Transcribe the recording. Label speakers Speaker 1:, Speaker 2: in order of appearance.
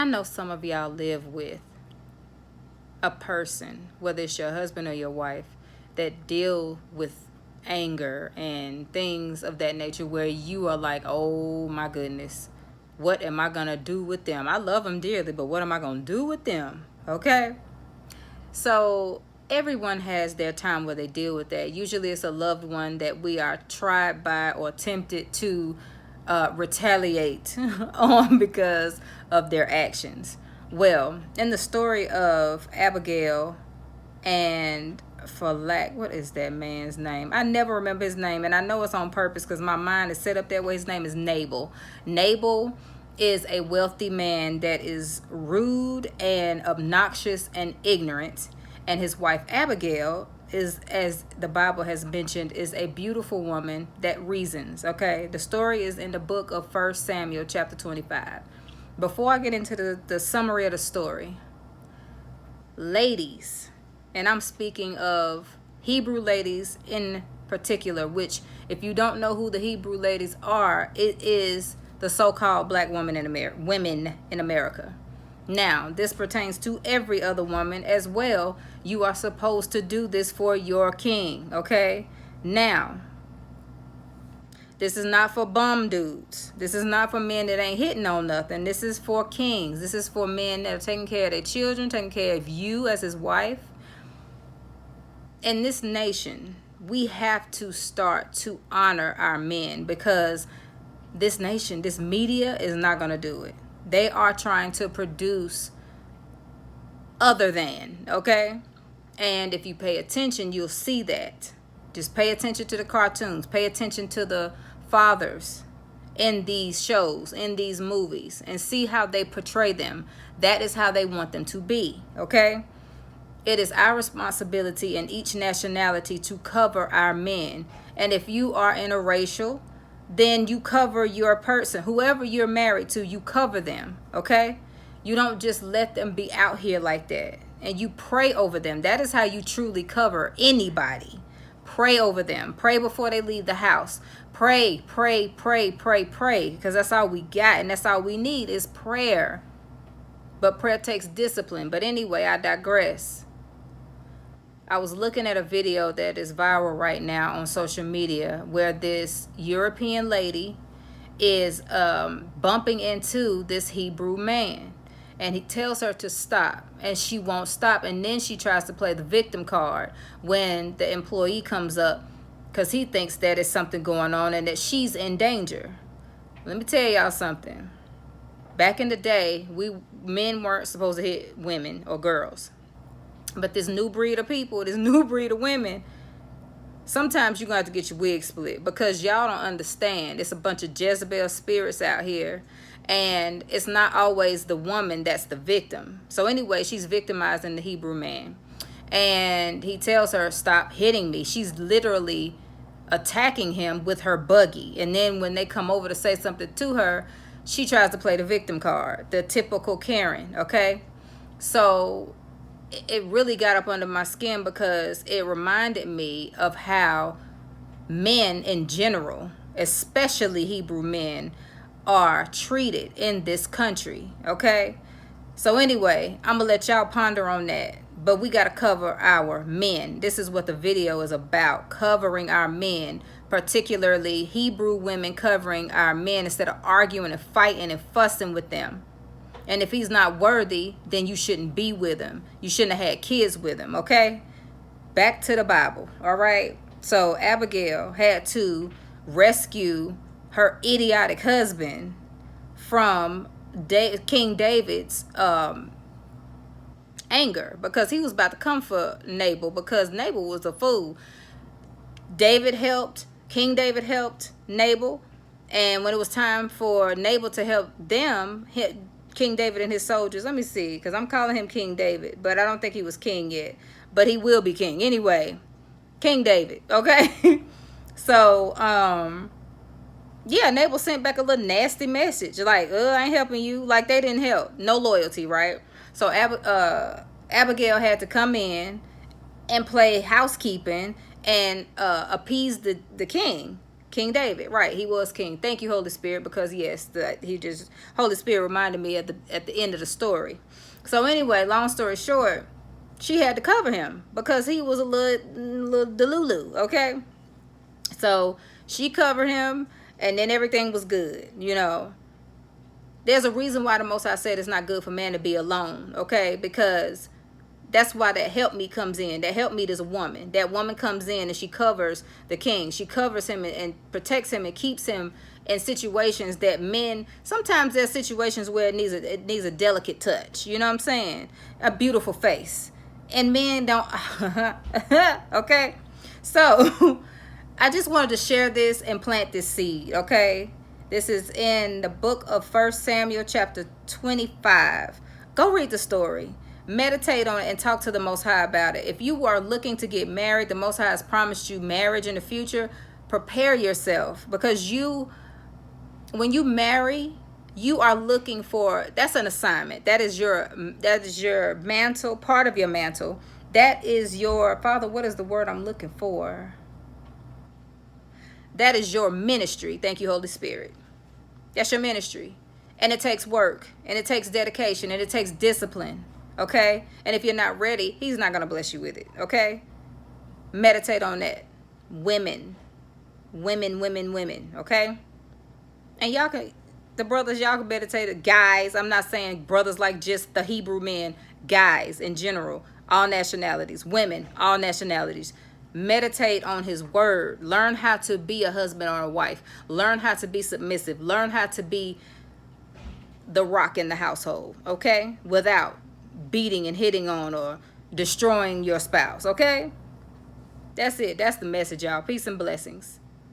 Speaker 1: I know some of y'all live with a person, whether it's your husband or your wife, that deal with anger and things of that nature where you are like, oh my goodness, what am I gonna do with them? I love them dearly, but what am I gonna do with them? Okay. So everyone has their time where they deal with that. Usually it's a loved one that we are tried by or tempted to retaliate on because of their actions. Well, in the story of Abigail and what is that man's name? I never remember his name, and I know it's on purpose because my mind is set up that way. His name is Nabal. Nabal is a wealthy man that is rude and obnoxious and ignorant, and his wife Abigail is, as the Bible has mentioned, is a beautiful woman that reasons. Okay, the story is in the book of 1 Samuel chapter 25. Before I get into the summary of the story, ladies, and I'm speaking of Hebrew ladies in particular, which if you don't know who the Hebrew ladies are, it is the so-called black women in America. Now, this pertains to every other woman as well. You are supposed to do this for your king, okay? Now, this is not for bum dudes. This is not for men that ain't hitting on nothing. This is for kings. This is for men that are taking care of their children, taking care of you as his wife. In this nation, we have to start to honor our men because this nation, this media is not going to do it. They are trying to produce other than, okay? And if you pay attention, you'll see that. Just pay attention to the cartoons. Pay attention to the fathers in these shows, in these movies, and see how they portray them. That is how they want them to be, okay? It is our responsibility in each nationality to cover our men. And if you are interracial, then you cover your person. Whoever you're married to, you cover them, okay? You don't just let them be out here like that. And you pray over them. That is how you truly cover anybody. Pray over them. Pray before they leave the house. Pray, pray, pray, pray, pray. Because that's all we got and that's all we need is prayer. But prayer takes discipline. But anyway, I digress. I was looking at a video that is viral right now on social media where this European lady is bumping into this Hebrew man. And he tells her to stop. And she won't stop. And then she tries to play the victim card when the employee comes up because he thinks that it's something going on and that she's in danger. Let me tell y'all something. Back in the day, men weren't supposed to hit women or girls. But this new breed of people, this new breed of women, sometimes you're going to have to get your wig split because y'all don't understand. It's a bunch of Jezebel spirits out here. And it's not always the woman that's the victim. So anyway, she's victimizing the Hebrew man. And he tells her, stop hitting me. She's literally attacking him with her buggy. And then when they come over to say something to her, she tries to play the victim card. The typical Karen, okay? So it really got up under my skin because it reminded me of how men in general, especially Hebrew men, are treated in this country, okay? So anyway, I'm gonna let y'all ponder on that. But we gotta cover our men. This is what the video is about, covering our men, particularly Hebrew women covering our men instead of arguing and fighting and fussing with them. And if he's not worthy, then you shouldn't be with him. You shouldn't have had kids with him, okay? Back to the Bible, all right? So Abigail had to rescue her idiotic husband from King David's anger because he was about to come for Nabal because Nabal was a fool. King David helped Nabal, and when it was time for Nabal to help them, King David and his soldiers, let me see, because I'm calling him King David, but I don't think he was king yet, but he will be king. Anyway, King David, okay? So, yeah, Nabal sent back a little nasty message, like, I ain't helping you, like they didn't help. No loyalty, right? So, Abigail had to come in and play housekeeping and appease the king. King David, right? He was king. Thank you, Holy Spirit, because yes, Holy Spirit reminded me at the end of the story. So anyway, long story short, she had to cover him because he was a little delulu. Okay, so she covered him, and then everything was good. You know, there's a reason why the Most High said it's not good for man to be alone. Okay, because that's why that help me comes in. That help me is a woman. That woman comes in and she covers the king. She covers him and protects him and keeps him in situations that men, sometimes there's situations where it needs a delicate touch. You know what I'm saying? A beautiful face. And men don't. Okay? So, I just wanted to share this and plant this seed. Okay? This is in the book of 1 Samuel chapter 25. Go read the story. Meditate on it and talk to the Most High about it. If you are looking to get married, the Most High has promised you marriage in the future. Prepare yourself, because when you marry, you are looking for, that's an assignment. That is your mantle, part of your mantle. That is your, Father, what is the word I'm looking for? That is your ministry. Thank you, Holy Spirit. That's your ministry. And it takes work, and it takes dedication, and it takes discipline. Okay? And if you're not ready, he's not going to bless you with it. Okay? Meditate on that. Women. Okay? And y'all can, the brothers, y'all can meditate. Guys, I'm not saying brothers like just the Hebrew men. Guys in general. All nationalities. Women, all nationalities. Meditate on his word. Learn how to be a husband or a wife. Learn how to be submissive. Learn how to be the rock in the household. Okay? Without beating and hitting on or destroying your spouse. Okay? That's it. That's the message, y'all. Peace and blessings.